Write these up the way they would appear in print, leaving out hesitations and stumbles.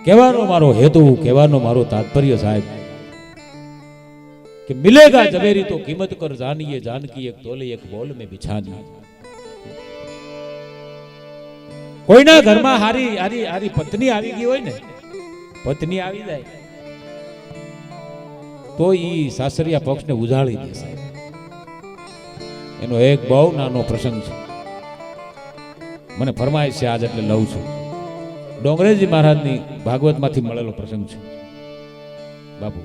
કહેવાનો મારો હેતુ, કહેવાનો મારો તાત્પર્ય સાહેબ कि मिलेगा जवेरी तो कीमत कर जानिए, जानकी एक तोले एक बोल में बिछानी। कोईना घरमा हारी हारी हारी पत्नी આવી ગઈ હોય ને, પત્ની આવી જાય તો ઈ સાસરિયા પક્ષને ઉજાળી દે સાહેબ. એનો એક બહુ નાનો પ્રસંગ છે, મને ફરમાય છે આજ એટલે લઉં છું. ડોંગરેજી મહારાજની ભાગવતમાંથી મળેલો પ્રસંગ છે બાપુ.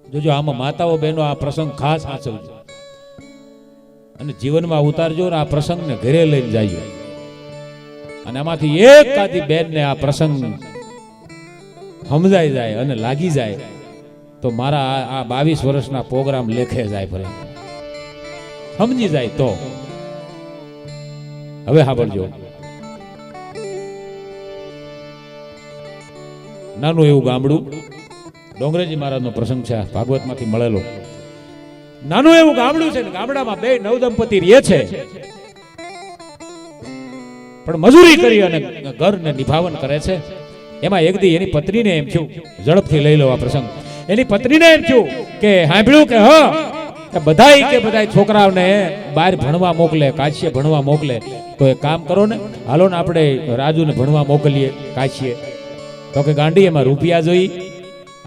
જોજો આમાં માતાઓ બહેનો આ પ્રસંગ ખાસ સાચવજો અને જીવનમાં ઉતારજો ને આ પ્રસંગને ઘરે લઈને જજો. અને આમાંથી એક કાદી બેનને આ પ્રસંગ સમજાઈ જાય અને લાગી જાય તો મારા આ 22 વર્ષના પ્રોગ્રામ લેખે જાય, ભલે સમજી જાય તો. હવે સાંભળજો, નાનું એવું ગામડું, ડોંગરેજી મહારાજનો પ્રસંગ છે, ભાગવતમાંથી મળેલો. નાનું એવું ગામડું છે ને ગામડામાં બે નવદંપતિ રહે છે, પણ મજૂરી કરી અને ઘરને નિભાવન કરે છે. એમાં એક દી એની પત્નીને એમ થયું, ઝડપથી લઈ લો આ પ્રસંગ. એની પત્નીને એમ થયું કે સાંભળ્યું કે બધાય છોકરાઓને બહાર ભણવા મોકલે, કાશીએ ભણવા મોકલે, તો એક કામ કરો ને, હાલો ને આપણે રાજુને ભણવા મોકલીએ કાશીએ. તો કે ગાંડી એમાં રૂપિયા જોઈ,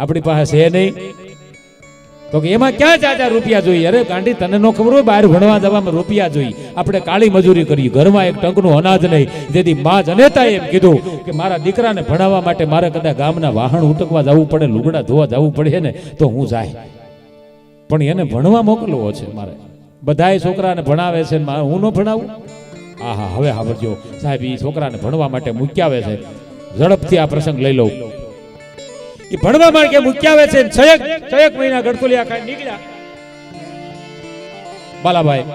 આપણી પાસે છે નહીં. તો કે એમાં ક્યાં ચાચા રૂપિયા જોઈએ? અરે ગાંડી તને નો ખબર હોય, બહાર ભણવા જવામાં રૂપિયા જોઈએ, આપણે કાળી મજૂરી કરીએ, ઘરમાં એક ટંકનું અનાજ નહીં. જેથી મા જનેતાએ એમ કીધું કે મારા દીકરાને ભણાવવા માટે મારે કદાચ ગામના વાહણ ઉટકવા જવું પડે, લુગડા ધોવા જવું પડે ને તો હું જાય, પણ એને ભણવા મોકલવો છે મારે. બધાય છોકરાને ભણાવે છે, હું ન ભણાવું? આહા, હવે સાંભળજો સાહેબ, એ છોકરાને ભણવા માટે મૂક્યાવે છે. ઝડપથી આ પ્રસંગ લઈ લઉં. એ ભણવા માટે મૂક્યા આવે છે, 6 મહિના ગળથોલિયા ખાઈ નીકળ્યા બાલાભાઈ.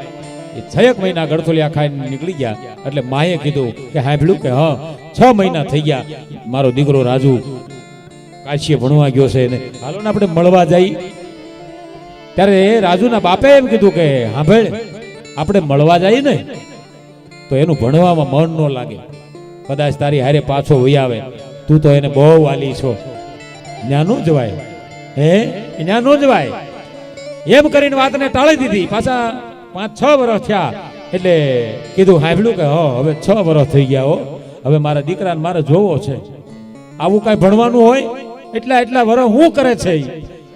એ 6 મહિના ગળથોલિયા ખાઈને નીકળી ગયા એટલે માએ કીધું કે સાંભળ્યું કે હા 6 મહિના થઈ ગયા, મારો દીકરો રાજુ કાશીએ ભણવા ગયો છે ને હાલો ને આપણે મળવા જઈએ. ત્યારે રાજુના બાપે એમ કીધું કે સાંભળ, આપણે મળવા જઈએ ને તો એનું ભણવામાં મન ન લાગે, કદાચ તારી હારે પાછો વહી આવે, તું તો એને બહુ વાલી છો, ન્યા નો જવાય, ન્યા નો જવાય. એમ કરીને વાતને ટાળી દીધી. પાછા 5-6 વર્ષ થયા એટલે કીધું સાંભળ્યું કે હવે 6 વર્ષ થઈ ગયા હો, હવે મારા દીકરાને મારે જોવો છે, આવું કઈ ભણવાનું હોય? એટલા વર્ષ શું કરે છે,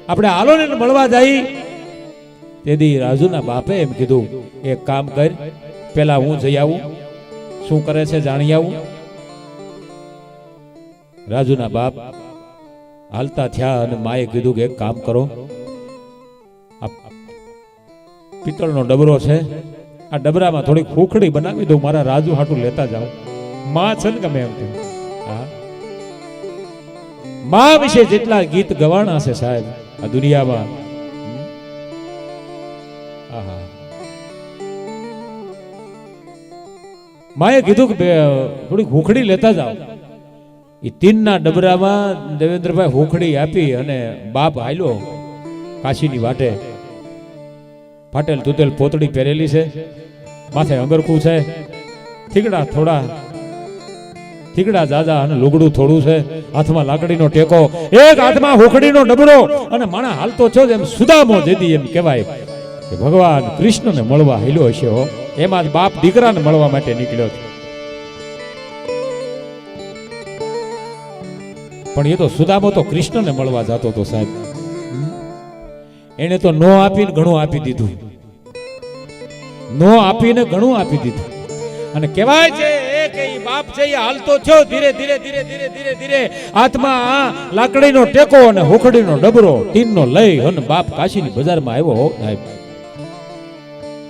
આપણે હાલો ને મળવા જઈ. તેથી રાજુના બાપે એમ કીધું એક કામ કર, પેલા હું જઈ આવું, શું કરે છે જાણી આવું. રાજુના બાપ હાલતા થયા અને માએ કીધું કે એક કામ કરો, આ પિત્તળનો ડબરો છે, આ ડબરામાં થોડી ખોખડી બનાવી દઉં, મારા રાજુ હાટું લેતા જાઓ. માં છે ને ગમે એમ થયું. હા, માં વિશે જેટલા ગીત ગવાણા છે સાહેબ આ દુનિયામાં, આહા. માએ કીધું કે થોડી ખોખડી લેતા જાઓ. એ 3ના ડબરામાં દેવેન્દ્રભાઈ હોખડી આપી અને બાપ હાલ્યો કાશીની વાટે. ફાટેલ તૂટેલ પોતડી પહેરેલી છે, માથે અંગરખું છે, થીગડા જાજા અને લુગડું થોડું છે, હાથમાં લાકડીનો ટેકો, એક હાથમાં હોખડીનો ડબરો અને માણા હાલતો છો એમ સુદામો જેદી એમ કહેવાય કે ભગવાન કૃષ્ણને મળવા હાલ્યો હશે હો. એમાં જ બાપ દીકરાને મળવા માટે નીકળ્યો છે. પણ એ તો સુદામો તો કૃષ્ણને મળવા જતો હતો સાહેબ. એને તો નો આપીને ઘણું આપી દીધું, નો આપીને ઘણું આપી દીધું. અને કહેવાય છે કે ઈ બાપ છે એ હાલતો થયો ધીરે ધીરે હાથમાં લાકડીનો ટેકો અને હોખડીનો ડબરો ટીનનો લઈ અને બાપ કાશીની બજારમાં આવ્યો હો સાહેબ.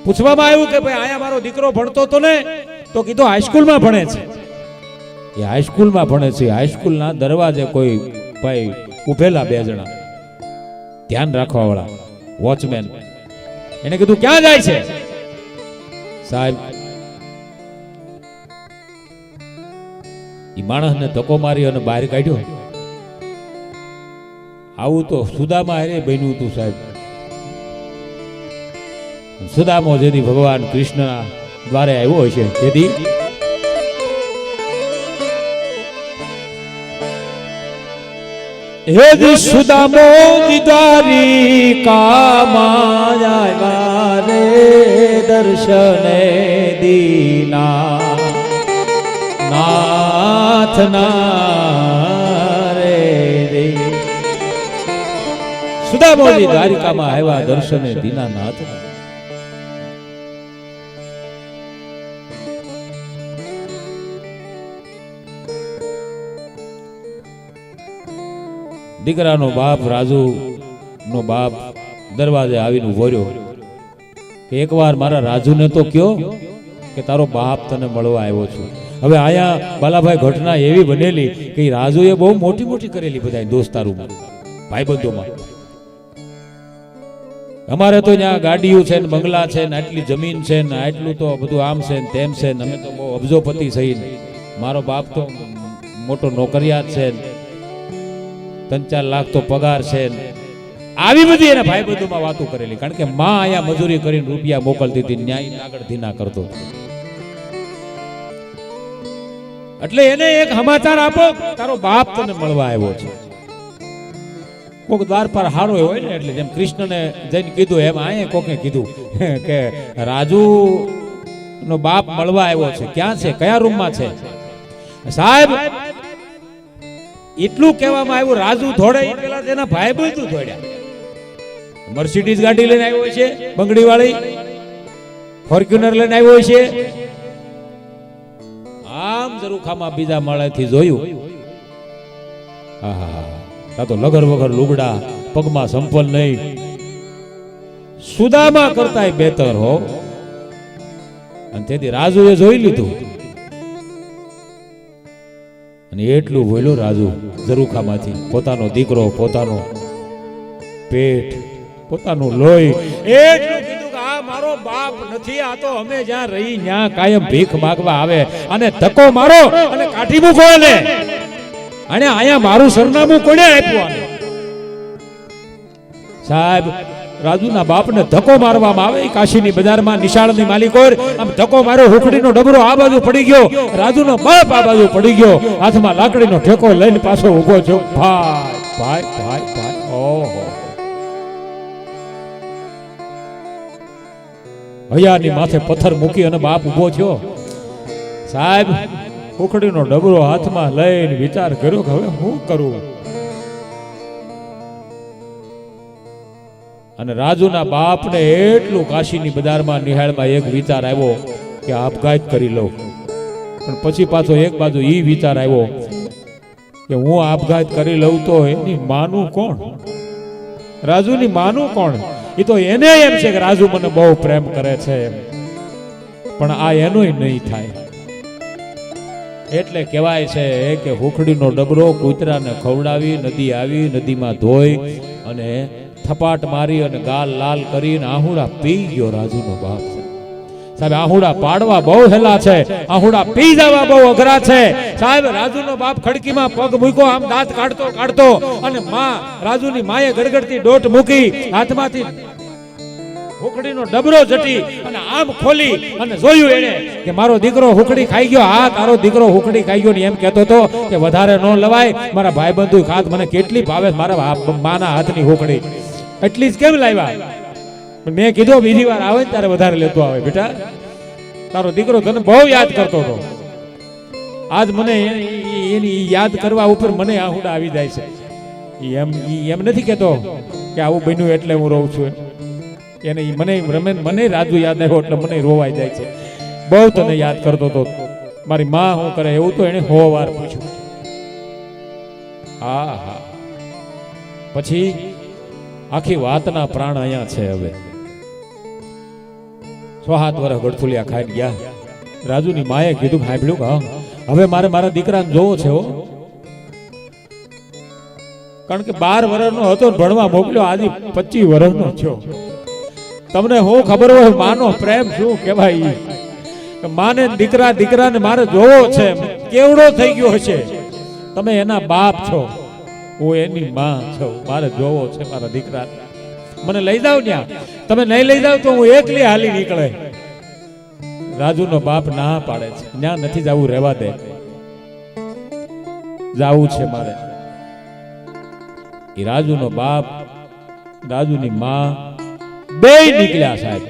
પૂછવામાં આવ્યું કે ભાઈ આયા મારો દીકરો ભણતો તો ને? તો કીધું હાઈસ્કૂલમાં ભણે છે. એ હાઈસ્કૂલમાં ભણે છે. હાઈસ્કૂલના દરવાજે કોઈ ભાઈ ઉભેલા 2 જણા ધ્યાન રાખવા વાળા વોચમેન. એને કીધું ક્યાં જાય છે સાહેબ? ઈ માણસને ધક્કો મારી અને બહાર કાઢ્યો. આવું તો સુદામા હારે બન્યું હતું સાહેબ. સુદામો જેથી ભગવાન કૃષ્ણના દ્વારે આવ્યો હશે તેથી હેદ સુદામો દીદારી કામાયા રે દર્શને દીના નાથ ના રે રે સુદામોજી દ્વારિકામાં આવ્યા દર્શને દીના નાથ. દીકરાનો બાપ રાજુ નો બાપ દરવાજે આવીને ઉભો રહ્યો કે એકવાર મારા રાજુને તો કયો કે તારો બાપ તને મળવા આવ્યો છું. હવે આયા બાલાભાઈ ઘટના એવી બનેલી કે રાજુએ બહુ મોટી મોટી કરેલી બધા દોસ્તારોમાં ભાઈબંધોમાં. અમારે તો ત્યાં ગાડીઓ છે ને બંગલા છે ને આટલી જમીન છે ને આટલું તો બધું આમ છે ને તેમ છે ને અમે તો બહુ અબજોપતિ સહી. મારો બાપ તો મોટો નોકરિયાત છે, 3-4 લાખ તો પગાર છે. આવી બધી એના ભાઈબંધોમાં વાતો કરેલી, કારણ કે માં અહીંયા મજૂરી કરીને રૂપિયા મોકલતી હતી, ન્યાય આગળ ધીના કરતો. એટલે એને એક સમાચાર આપો તારો બાપ તને મળવા આવ્યો છે. કોક દ્વાર પર હારો હોય ને, એટલે જેમ કૃષ્ણને જઈને કીધું એમ અહીંયા કોકે કીધું કે રાજુ નો બાપ મળવા આવ્યો છે. ક્યાં છે, કયા રૂમમાં છે? સાહેબ એટલું કહેવામાં આવ્યું. રાજુ થોડે પેલા તેના ભાઈ બધું થોડ્યા. મર્સિડીઝ ગાડી લઈને આવ્યો છે, બંગડી વાળી ફોર્ચ્યુનર લઈને આવ્યો છે. આમ ઝરૂખામાં બીજા માળેથી જોયું, આહા તો લગર વગર લુગડા, પગમાં સંપલ નહીં, સુદામા કરતાય બેતર હો. અને તેથી રાજુએ જોઈ લીધું અને એટલું બોલ્યો રાજુ ઝરૂખામાંથી, પોતાનો દીકરો, પોતાનો પેટ, પોતાનું લોહી, એટલું કીધું કે આ મારો બાપ નથી, આ તો અમે જ્યાં રહી ત્યાં કાયમ ભીખ માંગવા આવે, અને ધક્કો મારો અને કાઢી મૂકો એને. અને અહીંયા મારું સરનામું કોણે આપ્યું આને? સાહેબ રાજુના બાપને ધક્કો મારવામાં આવે. કાશીની બજારમાં નિશાળની માલિકો આમ ધક્કો માર્યો, હુકડીનો ડબરો આ બાજુ પડી ગયો, રાજુનો બાપ આ બાજુ પડી ગયો, હાથમાં લાકડીનો ઠેકો લઈને પાછો ઉભો છો. ભાઈ ભાઈ ભાઈ ભાઈ, ઓહો. હૈયાની માથે પથ્થર મૂકી અને બાપ ઉભો થયો. સાહેબ હુકડીનો ડબરો હાથમાં લઈને વિચાર કર્યો કે હવે શું કરું. અને રાજુના બાપને એટલું કાશીની બજારમાં નિહાળમાં એક વિચાર આવ્યો કે આપઘાત કરી લઉં. પણ પછી પાછો એક બાજુ ઈ વિચાર આવ્યો કે હું આપઘાત કરી લઉં તો એની માનું કોણ, રાજુની માનું કોણ? એ તો એને એમ છે કે રાજુ મને બહુ પ્રેમ કરે છે, પણ આ એનોય નહીં થાય. એટલે કહેવાય છે કે હુકડીનો ડબરો કૂતરાને ખવડાવી, નદી આવી, નદીમાં ધોઈ અને થપાટ મારી અને ગાલ લાલ કરીને આહુડા પી ગયો રાજુનો બાપ. સાહેબ આહુડા પાડવા બહુ હેલા છે, આહુડા પી જવા બહુ અઘરા છે. સાહેબ રાજુનો બાપ ખડકીમાં પગ મૂક્યો, આમ દાંત કાઢતો કાઢતો, અને માં રાજુની માએ ગડગડતી ડોટ મૂકી, હાથમાંથી હુકડીનો ડબરો જટી અને આમ ખોલી અને જોયું એને કે મારો દીકરો હુકડી ખાઈ ગયો. હા તારો દીકરો હુકડી ખાઈ ગયો ને એમ કહેતો હતો કે વધારે ન લવાય, મારા ભાઈબંધુ ખાત મને કેટલી ભાવે મારા માના હાથની હુકડી, એટલી જ કેમ લાવ્યા? મેં કીધું બીજી વાર આવે ત્યારે વધારે લેતો આવે. બેટા તારો દીકરો તને બહુ યાદ કરતો હતો, આજ મને એની યાદ કરવા ઉપર મને આહુડા આવી જાય છે. એમ નથી કેતો કે આવું બન્યું એટલે હું રોઉં છું. એને મને રાજુ યાદ આવ્યો એટલે મને રોવાઈ જાય છે. બહુ તને યાદ કરતો હતો, મારી માં શું કરે એવું તો એને 100 વાર પૂછ્યું. હા હા. પછી આખી વાતના પ્રાણ અહીંયા છે. હવે 6-7 વર્ષ ગડફુલિયા ખાઈ ગયા. રાજુની માએ કીધું સાંભળ્યું કે હવે મારે મારા દીકરાને જોવો છે હો, કારણ કે 12 વર્ષનો હતો ભણવા મોકલ્યો, આજે 25 વર્ષનો થયો. તમને શું ખબર હોય માનો પ્રેમ શું કહેવાય? માને દીકરાને મારે જોવો છે, કેવડો થઈ ગયો હશે. તમે એના બાપ છો, હું એની માં છું, મારે જોવો છે મારા દીકરા. મને લઈ જાવ ત્યાં, તમે નહીં લઈ જાવ તો હું એકલી હાલી નીકળે. રાજુનો બાપ ના પાડે છે, ત્યાં નથી જવું, રહેવા દે, જાવું છે મારે. એ રાજુનો બાપ, રાજુની માં બે નીકળ્યા સાહેબ.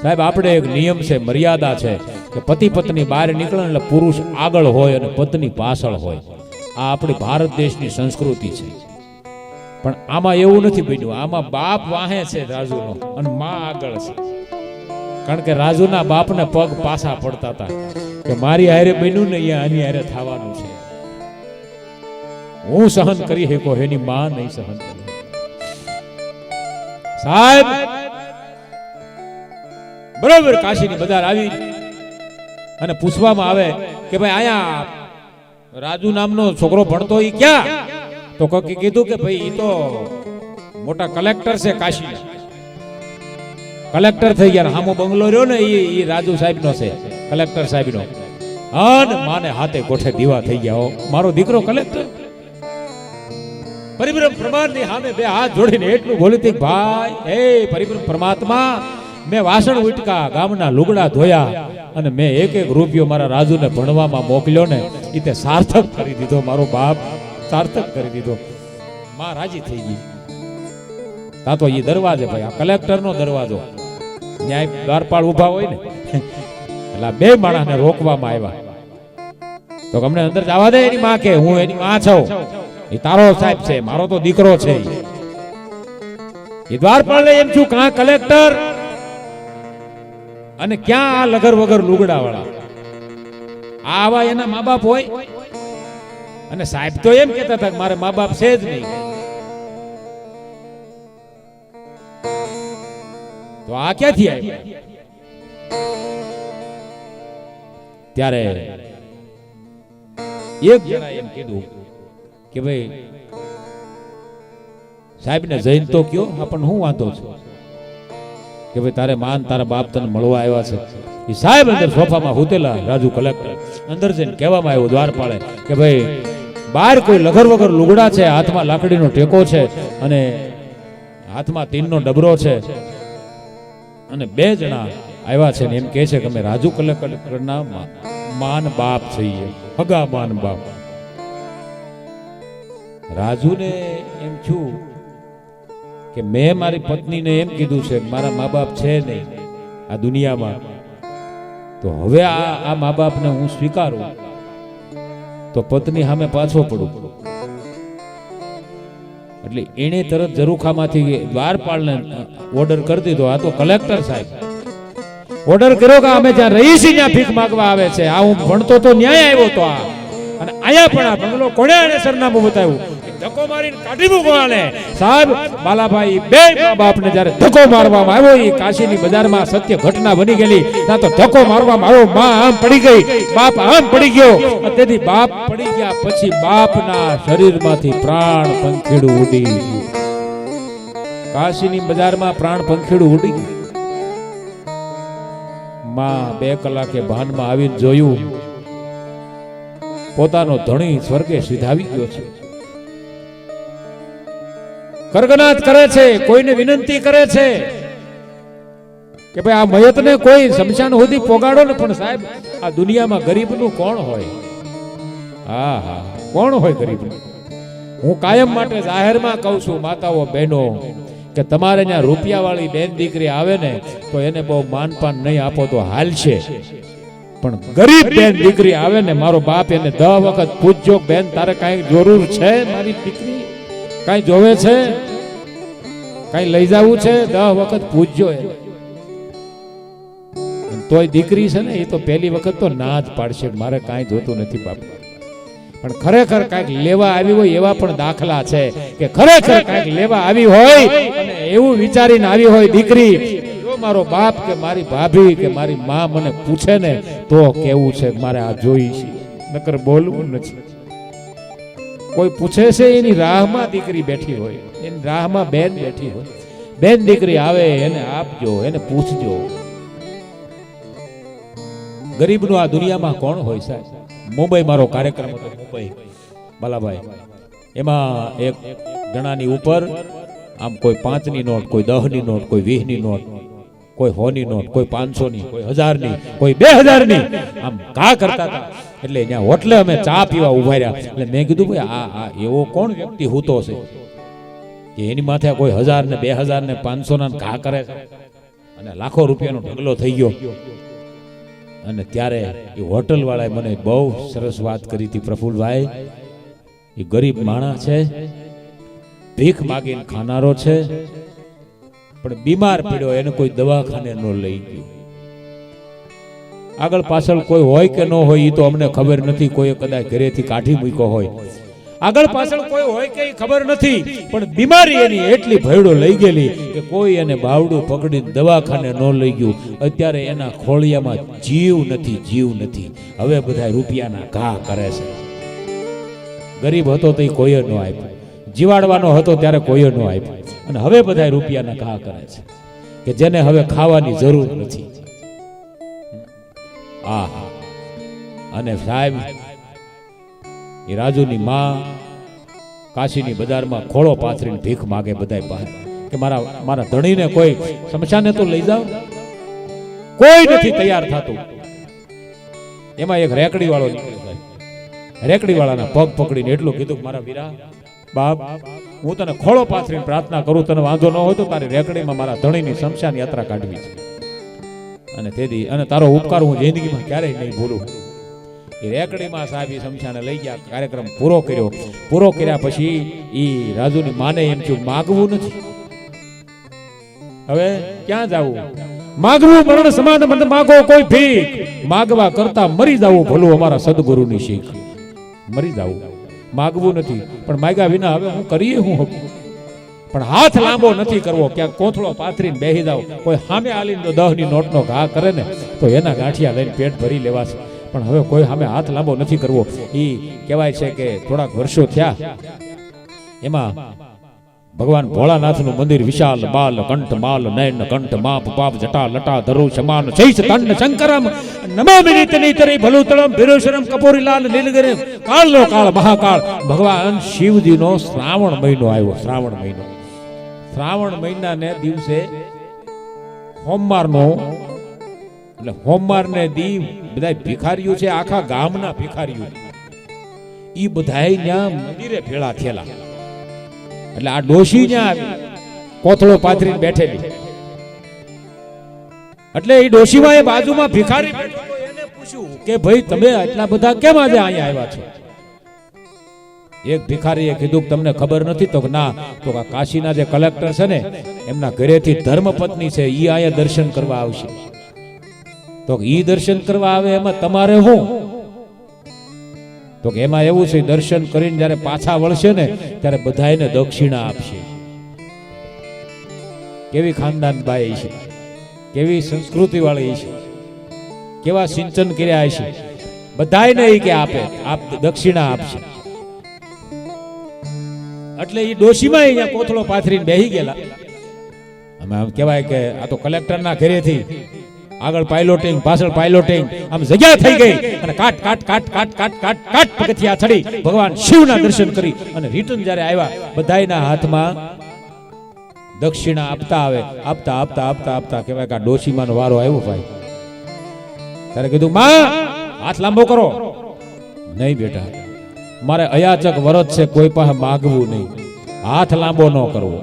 સાહેબ આપણે એક નિયમ છે, મર્યાદા છે કે પતિ પત્ની બહાર નીકળે એટલે પુરુષ આગળ હોય અને પત્ની પાછળ હોય. આ આપણી ભારત દેશની સંસ્કૃતિ છે. પણ આમાં એવું નથી બન્યું. આમાં બાપ વાહે છે રાજુનો અને માં આગળ છે. કારણ કે રાજુના બાપને પગ પાછા પડતા હતા કે મારી હારે બન્યું ને અહીંયા આની હારે થવાનું છે. હું સહન કરી શકો, એની માં નહીં સહન કરી. સાહેબ બરોબર કાશીની બજાર આવી અને પૂછવામાં આવે કે ભાઈ અહીંયા રાજુ નામનો છોકરો ભણતો ઈ ક્યાં? તો કોકે કીધું કે ભાઈ ઈ તો મોટા કલેક્ટર છે કાશીના. કલેક્ટર થઈ ગયા. હામો બંગલો રહ્યો ને ઈ રાજુ સાહેબ નો છે, કલેક્ટર સાહેબ નો. અને માને હાથે ગોઠે દીવા થઈ ગયા. મારો દીકરો કલેક્ટર. પરિબ્રહ્મ પરમાત્માની સામે બે હાથ જોડીને એટલું બોલી હતી, ભાઈ હે પરિબ્રહ્મ પરમાત્મા, મેં વાસણ ઉટકા, ગામના લુગડા ધોયા અને મેં એક એક રૂપિયો મારા રાજુને ભણવામાં મોકલ્યો ને એ તે સાર્થક કરી દીધો. મારો બાપ સાર્થક કરી દીધો. માં રાજી થઈ ગઈ. તા તો એ દરવાજે ભાઈ, આ કલેક્ટરનો દરવાજો, ન્યાય દ્વારપાળ ઉભા હોય ને એટલે બે માણસને રોકવામાં આવ્યા. તો અમને અંદર જવા દે. એની માં કે હું એની માં છું, એ તારો સાહેબ છે, મારો તો દીકરો છે. એ દ્વારપાળ એમ છું કાં કલેક્ટર અને ક્યાં આ લગર વગર લુગડા વાળા. આવા એના મા બાપ હોય. અને સાહેબ તો એમ કહેતા હતા કે મારે મા બાપ છે જ નહીં. તો આ ક્યાંથી આવ્યા? ત્યારે એક જણા એમ કીધું કે ભાઈ સાહેબ ને જઈને તો કયો, આપણને શું વાંધો છે કે ભાઈ તારે માન તારા બાપ તને મળવા આવ્યા છે. એ સાહેબ અંદર સોફામાં હુતેલા રાજુ કલેક્ટર અંદર જઈને કહેવામાં આવ્યું દ્વારપાળે કે ભાઈ બહાર કોઈ લગર વગર લુગડા છે, હાથમાં લાકડીનો ટેકો છે અને હાથમાં તીનનો ડબરો છે અને બે જણા આવ્યા છે ને એમ કહે છે કે અમે રાજુ કલેક્ટરના માન બાપ છીએ, હગા માન બાપ. રાજુને એમ છું કે મેં મારી પત્નીને એમ કીધું છે કે મારા મા બાપ છે નહીં આ દુનિયામાં, તો હવે આ મા બાપને હું સ્વીકારું તો પત્ની સામે પાછો પડું. એટલે એને તરત ઝરૂખામાંથી દ્વારપાળને ઓર્ડર કરી દીધો. આ તો કલેક્ટર સાહેબ ઓર્ડર કર્યો કે અમે જ્યાં રહી છીએ ત્યાં ભીખ માંગવા આવે છે. આ હું ભણતો તો ન્યાય આવ્યો તો આ, અને અહીંયા પણ આ બંગલો કોણે આને સરનામું બતાવ્યું? ધક્કો મારીને કાઢી મૂકવાને. સાહેબ બાલાભાઈ બે મા બાપને જ્યારે ધક્કો મારવામાં આવ્યો, એ કાશીની બજારમાં સત્ય ઘટના બની ગયેલી. ત્યાં તો ધક્કો મારવામાં આવ્યો, માં આમ પડી ગઈ, બાપ આમ પડી ગયો. તેથી બાપ પડી ગયા પછી બાપના શરીરમાંથી પ્રાણ પંખીડું ઉડી ગયું. કાશીની બજારમાં પ્રાણ પંખીડું ઉડી ગયું. માં 2 કલાકે ભાનમાં આવીને જોયું પોતાનો ધણી સ્વર્ગે સિધાવી ગયો છે. કરગનાથ કરે છે, કોઈને વિનંતી કરે છે કે ભાઈ આ મયતને કોઈ શમશાન સુધી પોગાડો ને. પણ સાહેબ આ દુનિયામાં ગરીબનું કોણ હોય? હા હા, કોણ હોય ગરીબનું? હું કાયમ માટે જાહેરમાં કહું છું માતાઓ બહેનો કે તમારે ત્યાં રૂપિયાવાળી બેન દીકરી આવે ને તો એને બહુ માનપાન નહીં આપો તો હાલશે. પણ ગરીબ બેન દીકરી આવે ને મારો બાપ એને 10 વખત પૂછજો, બેન તારે કાંઈ જરૂર છે મારી દીકરી? કાંઈ જોવે છે? કાંઈ લઈ જવું છે? 10 વખત પૂછજો. તોય દીકરી છે ને એ તો પહેલી વખત તો ના જ પાડશે, મારે કાંઈ જોતું નથી બાપ. પણ ખરેખર કાંઈક લેવા આવી હોય એવા પણ દાખલા છે કે ખરેખર કાંઈક લેવા આવી હોય અને એવું વિચારીને આવી હોય દીકરી, જો મારો બાપ કે મારી ભાભી કે મારી માં મને પૂછે ને તો કેવું છે મારે આ જોઈ છે, નકર બોલવું નથી. કોઈ પૂછે છે એની રાહમાં દીકરી બેઠી હોય, એની રાહમાં બેન બેઠી હોય. બેન દીકરી આવે એને આપજો, એને પૂછજો. ગરીબનું આ દુનિયામાં કોણ હોય સાહેબ? મુંબઈ મારો કાર્યક્રમ હતો, મુંબઈ બાલાભાઈ. એમાં એક જણાની ઉપર આમ કોઈ 5ની નોટ, કોઈ 10ની નોટ, કોઈ 20ની નોટ, કોઈ 100ની નોટ, કોઈ 500ની, કોઈ 1000ની, કોઈ 2000ની આમ ઘા કરતા હતા. એટલે ત્યાં હોટલે અમે ચા પીવા ઉભા રહ્યા. એટલે મેં કીધું ભાઈ આ એવો કોણ વ્યક્તિ હૂતો છે? કે એની માથે કોઈ 1000 ને 2000 ને 500 ના ઘા કરે છે અને લાખો રૂપિયાનો ઢગલો થઈ ગયો. અને ત્યારે એ હોટલ વાળાએ મને બહુ સરસ વાત કરી હતી, પ્રફુલભાઈ એ ગરીબ માણસ છે, ભીખ માગીને ખાનારો છે, પણ બીમાર પડ્યો, એને કોઈ દવાખાને ન લઈ ગયું. આગળ પાછળ કોઈ હોય કે ન હોય એ તો અમને ખબર નથી, કોઈ કદાચ ઘરેથી કાઢી મૂક્યો હોય, આગળ પાછળ કોઈ હોય કે ખબર નથી, પણ બીમારી એની એટલી ભયડો લઈ ગયેલી કે કોઈ એને બાવડું પકડીને દવાખાને ન લઈ ગયું. અત્યારે એના ખોળિયામાં જીવ નથી. હવે બધા રૂપિયાના ઘા કરે છે. ગરીબ હતો તો કોઈ ન આપ્યો, જીવાડવાનો હતો ત્યારે કોઈ ન આપ્યો, અને હવે બધા રૂપિયાના ઘા કરે છે કે જેને હવે ખાવાની જરૂર નથી. અને સાહેબ એ રાજુની માં કાશીની બજારમાં ખોળો પાથરીને ભીખ માગે બધા બહાર કે મારા ધણીને કોઈ શમશાને તો લઈ જાવ. કોઈ નથી તૈયાર થતું. એમાં એક રેકડી વાળો નીકળ્યો સાહેબ. રેકડી વાળાના પગ પકડીને એટલું કીધું, મારા વીરા બાપ, હું તને ખોળો પાથરીને પ્રાર્થના કરું, તને વાંધો ન હોય તો તારી રેકડીમાં મારા ધણીની શમશાન યાત્રા કાઢવી છે, અને તેથી અને તારો ઉપકાર હું જિંદગીમાં ક્યારેય નહીં ભૂલું. એ રેકડીમાં સાહેબ એ શમશાને લઈ ગયા, કાર્યક્રમ પૂરો કર્યો. પૂરો કર્યા પછી એ રાજુની માને એમ થયું માગવું નથી, હવે ક્યાં જવું? માગવું મરણ સમાન, મને માગો કોઈ ભીખ, માગવા કરતા મરી જવું ભલું, અમારા સદગુરુની શીખ. મરી જવું, માગવું નથી, પણ માગ્યા વિના હવે હું કરીએ હું. પણ હાથ લાંબો નથી કરવો, ક્યાંક કોથળો પાથરીને બેહી જાવ, કોઈ સામે આલીને જો 10 ની નોટનો ઘા કરે ને તો એના ગાંઠિયા લઈને પેટ ભરી લેવાશે. પણ હવે કોઈ સામે હાથ લાંબો નથી કરવો. એ કહેવાય છે કે થોડાક વર્ષો થયા એમાં ભગવાન ભોળાનાથનું મંદિર વિશાલ બાલ કંઠ માલ નયન કંઠ માપ પાપ જટા લટા ધરુ સમાન શૈષ તંડ શંકરમ નમામિ નિતરી ભલુતળમ ભીરેશ્વરમ કપોરીલાલ નીલગિરી કાળનો કાળ મહાકાળ. ભગવાન શિવજીનો શ્રાવણ મહિનો આવ્યો. શ્રાવણ મહિનાને દિવસે સોમવારનો, એટલે સોમવારને દી બધા ભિખારીઓ છે, આખા ગામના ભિખારીઓ, ઈ બધાય ત્યાં મંદિરે ભેળા થયેલા. એટલે આ ડોશી ત્યાં કોથળો પાથરીને બેઠેલી, એટલે એ ડોશીમાં એ બાજુમાં ભિખારી બેઠો, એને પૂછ્યું કે ભાઈ તમે આટલા બધા કેમ આજે અહીંયા આવ્યા છો? એક ભિખારીએ કીધું કે તમને ખબર નથી? તો ના. તો કાશીના જે કલેક્ટર છે ને એમના ઘરેથી ધર્મપત્ની છે, ઈ અહીંયા દર્શન કરવા આવશે. તો ઈ દર્શન કરવા આવે એમાં તમારે શું? તો એમાં એવું છે, દર્શન કરીને જયારે પાછા વળશે ને ત્યારે બધાને દક્ષિણા આપશે. કેવી ખાનદાન બાઈ છે, કેવી સંસ્કૃતિ વાળી છે, કેવા સિંચન કર્યા છે, બધાને ઈ કે આપે, દક્ષિણા આપશે. એટલે એ ડોશીમાં અહીંયા કોથળો પાથરીને બેહી ગયેલા. આમ કહેવાય કે આ તો કલેક્ટરના ઘરેથી આગળ પાયલોટિંગ, પાછળ પાયલોટિંગ, આમ જગ્યા થઈ ગઈ. અને કાટ પગથિયા ચડી ભગવાન શિવના દર્શન કરી અને રિટર્ન જ્યારે આવ્યા, બધાયના હાથમાં દક્ષિણા આપતા આવે. આપતા કહેવાય કે આ ડોશીમાનો વારો આવ્યો ભાઈ. ત્યારે કીધું માં હાથ લાંબો કરો. નહીં બેટા, મારે અયાચક વ્રત છે, કોઈ પાસે માગવું નહીં, હાથ લાંબો ન કરવો.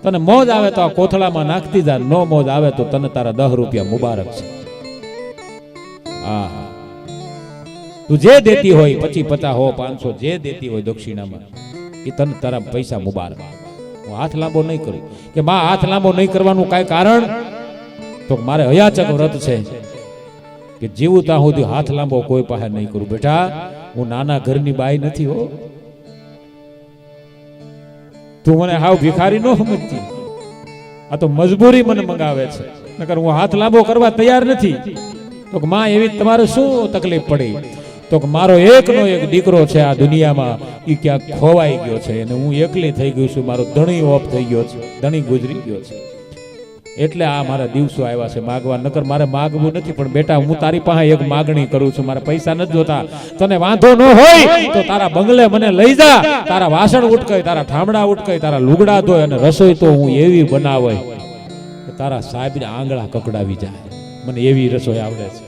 તને મોજ આવે તો આ કોથળામાં નાખતી જા, નો મોજ આવે તો તને તારા 10 રૂપિયા મુબારક છે. તું જે દેતી હોય 25, 50, 100, 500 જે દેતી હોય દક્ષિણામાં, એ તને તારા પૈસા મુબારક. હું હાથ લાંબો નહીં કરું. કે માં હાથ લાંબો નહીં કરવાનું કાંઈ કારણ? તો મારે અયાચક વ્રત છે કે જીવું ત્યાં સુધી હાથ લાંબો કોઈ પાસે નહીં કરું. બેટા હું નાના ઘરની બાઈ નથી હો, તું મને હાવ ભિખારી નો સમજતી. આ તો મજબૂરી મને મંગાવે છે, નકર હું હાથ લાંબો કરવા તૈયાર નથી. તો માં એવી તમારે શું તકલીફ પડી? તો મારો એકનો એક દીકરો છે આ દુનિયામાં, એ ક્યાંક ખોવાઈ ગયો છે અને હું એકલી થઈ ગયું છું. મારો ધણી ઓફ થઈ ગયો છે, ધણી ગુજરી ગયો છે. એટલે આ મારા દિવસો આવ્યા છે માગવા. નકર મારે માગવું નથી. પણ બેટા હું તારી પાસે એક માગણી કરું છું, મારા પૈસા નથી જોતા. તને વાંધો ન હોય તો તારા બંગલે મને લઈ જા, તારા વાસણ ઉટકાય, તારા ઠામડા ઉટકાય, તારા લુગડા ધોય, અને રસોઈ તો હું એવી બનાવાય કે તારા સાહેબને આંગળા કકડાવી જાય. મને એવી રસોઈ આવડે છે.